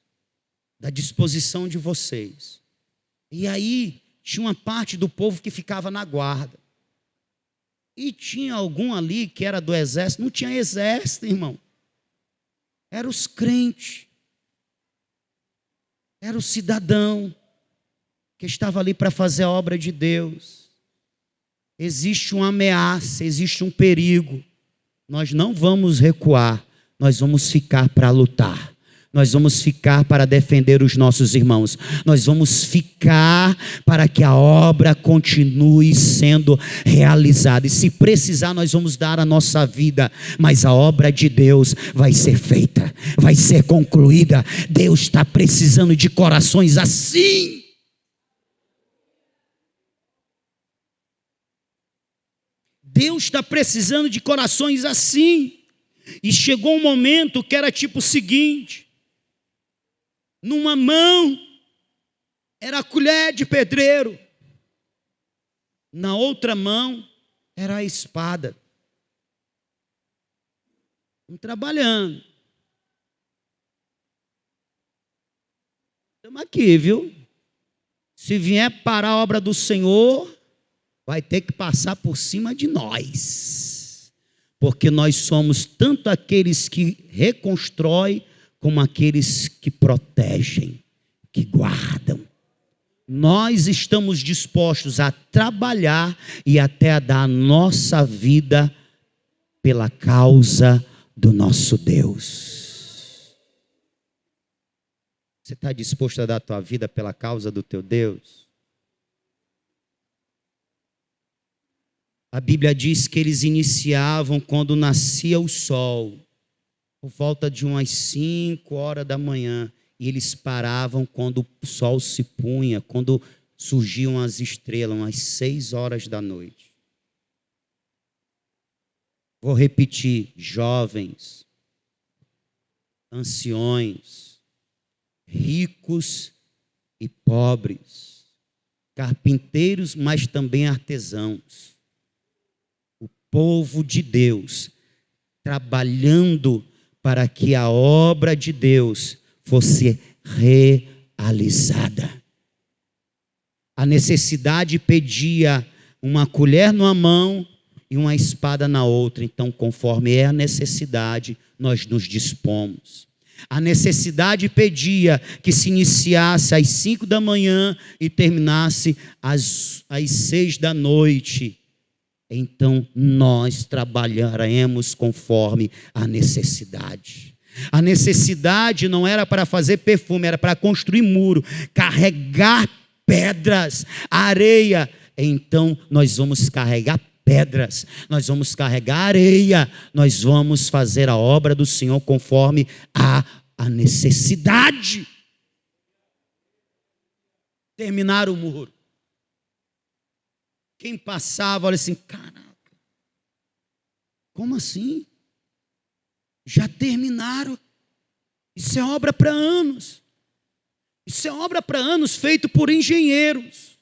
da disposição de vocês. E aí, tinha uma parte do povo que ficava na guarda. E tinha algum ali que era do exército. Não tinha exército, irmão. Eram os crentes. Era o cidadão que estava ali para fazer a obra de Deus. Existe uma ameaça, existe um perigo. Nós não vamos recuar, nós vamos ficar para lutar. Nós vamos ficar para defender os nossos irmãos. Nós vamos ficar para que a obra continue sendo realizada. E se precisar, nós vamos dar a nossa vida. Mas a obra de Deus vai ser feita, vai ser concluída. Deus está precisando de corações assim. Deus está precisando de corações assim. E chegou um momento que era tipo o seguinte: numa mão era a colher de pedreiro, na outra mão era a espada. Trabalhando. Estamos aqui, viu? Se vier parar a obra do Senhor, vai ter que passar por cima de nós, porque nós somos tanto aqueles que reconstroem, como aqueles que protegem, que guardam. Nós estamos dispostos a trabalhar e até a dar a nossa vida pela causa do nosso Deus. Você está disposto a dar a tua vida pela causa do teu Deus? A Bíblia diz que eles iniciavam quando nascia o sol, por volta de umas 5 horas da manhã, e eles paravam quando o sol se punha, quando surgiam as estrelas, umas 6 horas da noite. Vou repetir: jovens, anciões, ricos e pobres, carpinteiros, mas também artesãos. O povo de Deus trabalhando para que a obra de Deus fosse realizada. A necessidade pedia uma colher numa mão e uma espada na outra. Então, conforme é a necessidade, nós nos dispomos. A necessidade pedia que se iniciasse às 5 da manhã e terminasse às 6 da noite. Então, nós trabalharemos conforme a necessidade. A necessidade não era para fazer perfume, era para construir muro, carregar pedras, areia. Então, nós vamos carregar pedras, nós vamos carregar areia, nós vamos fazer a obra do Senhor conforme a necessidade. Terminar o muro. Quem passava, olha assim: caraca, como assim? Já terminaram? Isso é obra para anos. Isso é obra para anos, feito por engenheiros,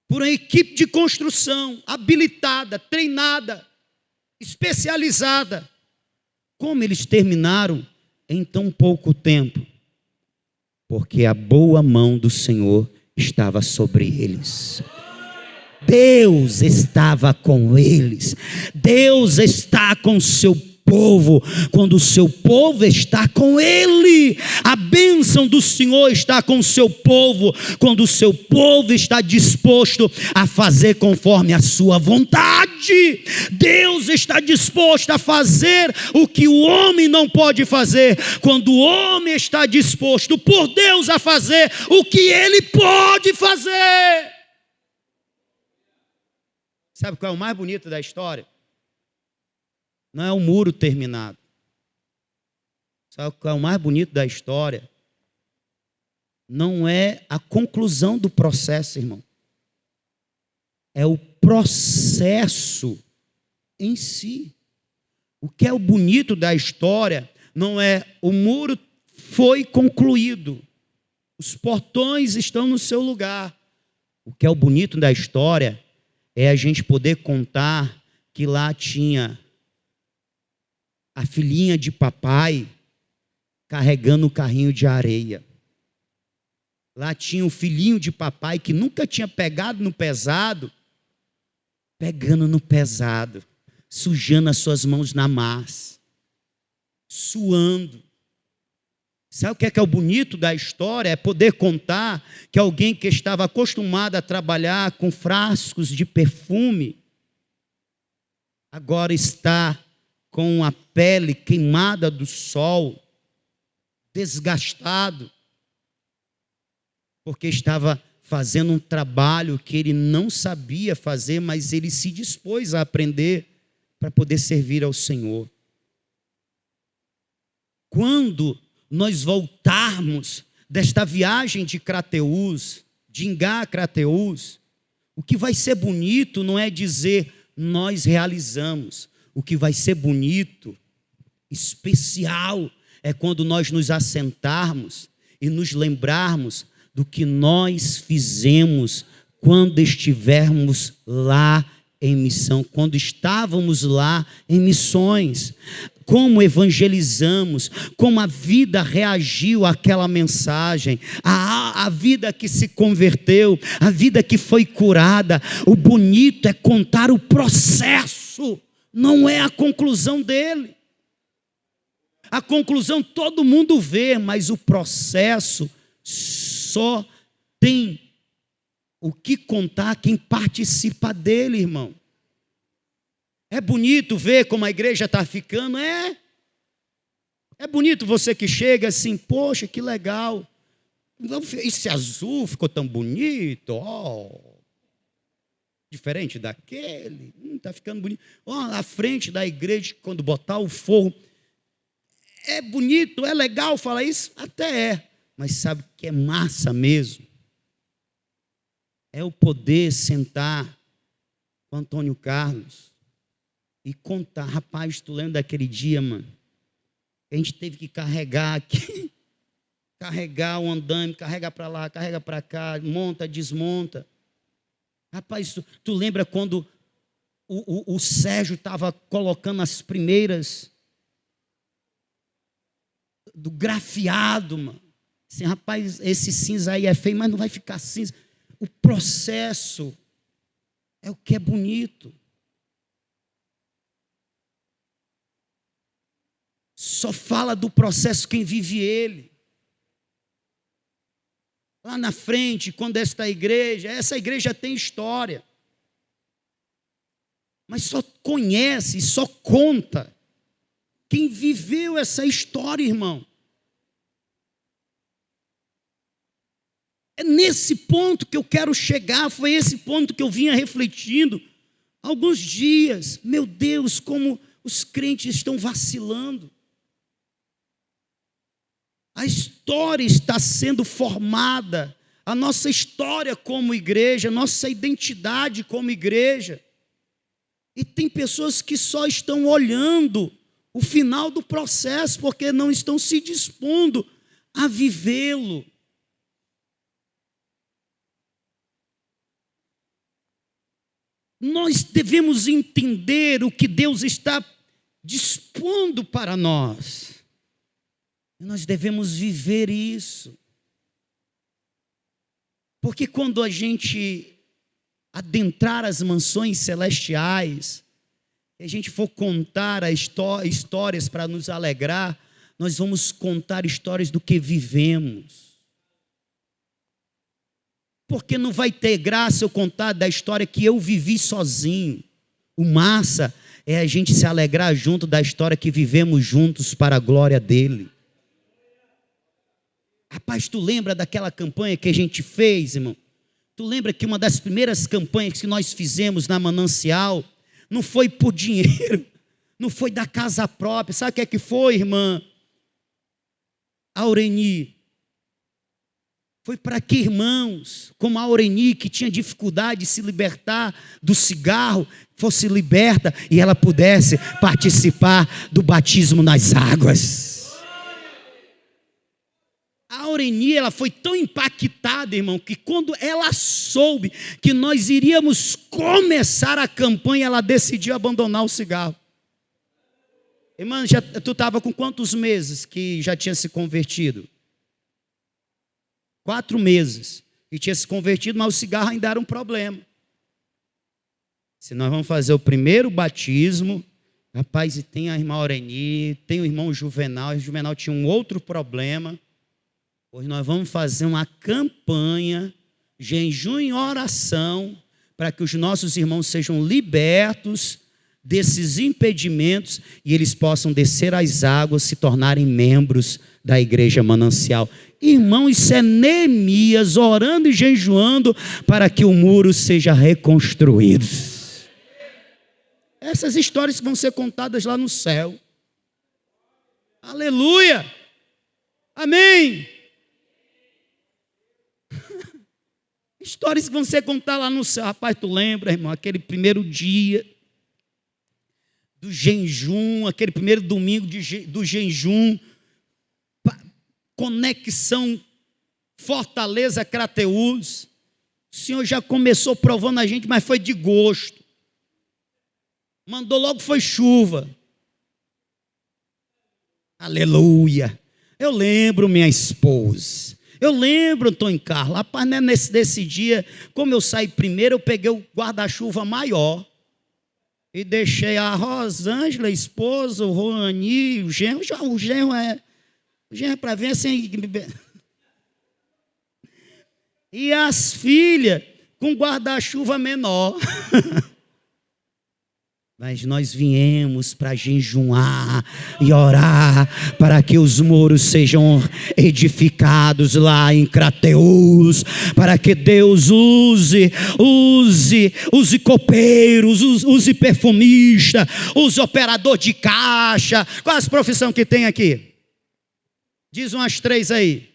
por uma equipe de construção, habilitada, treinada, especializada. Como eles terminaram em tão pouco tempo? Porque a boa mão do Senhor estava sobre eles. Deus estava com eles. Deus está com o seu povo, quando o seu povo está com ele. A bênção do Senhor está com o seu povo, quando o seu povo está disposto a fazer conforme a sua vontade. Deus está disposto a fazer o que o homem não pode fazer, quando o homem está disposto por Deus a fazer o que ele pode fazer. Sabe qual é o mais bonito da história? Não é o muro terminado. Sabe qual é o mais bonito da história? Não é a conclusão do processo, irmão. É o processo em si. O que é o bonito da história não é o muro foi concluído, os portões estão no seu lugar. O que é o bonito da história é a gente poder contar que lá tinha a filhinha de papai carregando o carrinho de areia. Lá tinha o filhinho de papai que nunca tinha pegado no pesado, pegando no pesado, sujando as suas mãos na massa, suando. Sabe o que é o bonito da história? É poder contar que alguém que estava acostumado a trabalhar com frascos de perfume, agora está com a pele queimada do sol, desgastado, porque estava fazendo um trabalho que ele não sabia fazer, mas ele se dispôs a aprender para poder servir ao Senhor. Quando nós voltarmos desta viagem de Crateús, de Engá a Crateús, o que vai ser bonito não é dizer nós realizamos. o que vai ser bonito, especial, é quando nós nos assentarmos e nos lembrarmos do que nós fizemos quando estivermos lá em missão, quando estávamos lá em missões. Como evangelizamos, como a vida reagiu àquela mensagem, a vida que se converteu, a vida que foi curada. O bonito é contar o processo, não é a conclusão dele. A conclusão todo mundo vê, mas o processo só tem o que contar quem participa dele, irmão. É bonito ver como a igreja está ficando, é bonito você que chega assim, poxa, que legal, esse azul ficou tão bonito, diferente daquele, está ficando bonito, à frente da igreja, quando botar o forro, é bonito, é legal falar isso, até é, mas sabe o que é massa mesmo? É o poder sentar com Antônio Carlos e contar. Rapaz, tu lembra daquele dia, mano? A gente teve que carregar aqui, carregar o andame, carrega para lá, carrega para cá, monta, desmonta. Rapaz, tu lembra quando o Sérgio estava colocando as primeiras do grafiado, mano? Assim, rapaz, esse cinza aí é feio, mas não vai ficar cinza. O processo é o que é bonito. Só fala do processo quem vive ele. Lá na frente, quando essa igreja tem história. Mas só conhece, só conta quem viveu essa história, irmão. É nesse ponto que eu quero chegar, foi esse ponto que eu vinha refletindo há alguns dias. Meu Deus, como os crentes estão vacilando. A história está sendo formada, a nossa história como igreja, a nossa identidade como igreja. E tem pessoas que só estão olhando o final do processo, porque não estão se dispondo a vivê-lo. Nós devemos entender o que Deus está dispondo para nós. Nós devemos viver isso. Porque quando a gente adentrar as mansões celestiais, e a gente for contar histórias para nos alegrar, nós vamos contar histórias do que vivemos. Porque não vai ter graça eu contar da história que eu vivi sozinho. O massa é a gente se alegrar junto da história que vivemos juntos para a glória dele. Rapaz, tu lembra daquela campanha que a gente fez, irmão? Tu lembra que uma das primeiras campanhas que nós fizemos na Manancial não foi por dinheiro, não foi da casa própria. Sabe o que é que foi, irmã Aureni? Foi para que irmãos, como a Aureni, que tinha dificuldade de se libertar do cigarro, fosse liberta e ela pudesse participar do batismo nas águas. A Aureni, ela foi tão impactada, irmão, que quando ela soube que nós iríamos começar a campanha, ela decidiu abandonar o cigarro. Irmã, tu estava com quantos meses que já tinha se convertido? 4 meses. E tinha se convertido, mas o cigarro ainda era um problema. Se nós vamos fazer o primeiro batismo, rapaz, e tem a irmã Aureni, tem o irmão Juvenal, e o Juvenal tinha um outro problema. Pois nós vamos fazer uma campanha, jejum e oração, para que os nossos irmãos sejam libertos desses impedimentos e eles possam descer às águas, se tornarem membros da igreja Manancial. Irmão, isso é Neemias orando e jejuando para que o muro seja reconstruído. Essas histórias vão ser contadas lá no céu. Aleluia! Amém! Histórias que vão ser contadas lá no céu. Rapaz, tu lembra, irmão, aquele primeiro dia do jejum, aquele primeiro domingo do jejum, conexão Fortaleza Crateús. O Senhor já começou provando a gente, mas foi de gosto. Mandou logo, foi chuva. Aleluia. Eu lembro minha esposa. Eu lembro, Antônio Carlos. Rapaz, né, nesse dia, como eu saí primeiro, eu peguei o guarda-chuva maior e deixei a Rosângela, a esposa, o Roni, o genro. O genro é para ver assim. E as filhas com guarda-chuva menor. Mas nós viemos para jejuar e orar para que os muros sejam edificados lá em Crateús, para que Deus use copeiros, use perfumista, use operador de caixa. Qual as profissões que tem aqui? Diz umas 3 aí.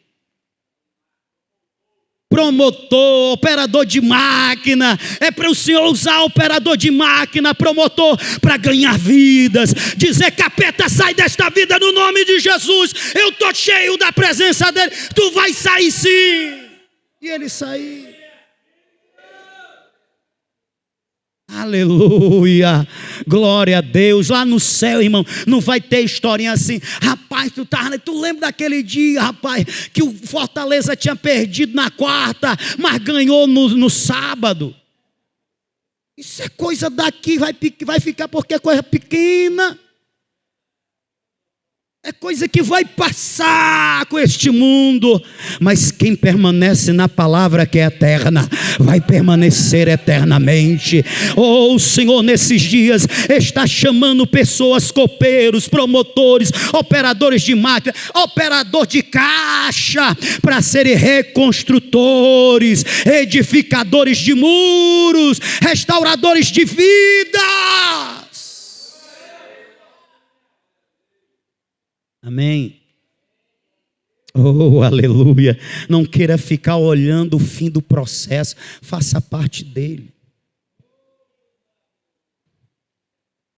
Promotor, operador de máquina. É para o Senhor usar operador de máquina, promotor, para ganhar vidas. Dizer: capeta, sai desta vida no nome de Jesus. Eu estou cheio da presença dele. Tu vai sair sim. E ele saiu. Aleluia, glória a Deus. Lá no céu, irmão, não vai ter historinha assim. Rapaz, tu lembra daquele dia, rapaz, que o Fortaleza tinha perdido na quarta, mas ganhou no sábado. Isso é coisa daqui, vai ficar porque é coisa pequena. É coisa que vai passar com este mundo. Mas quem permanece na palavra que é eterna, vai permanecer eternamente. Oh, o Senhor nesses dias está chamando pessoas, copeiros, promotores, operadores de máquina, operador de caixa, para serem reconstrutores, edificadores de muros, restauradores de vida. Amém. Oh, aleluia. Não queira ficar olhando o fim do processo. Faça parte dele.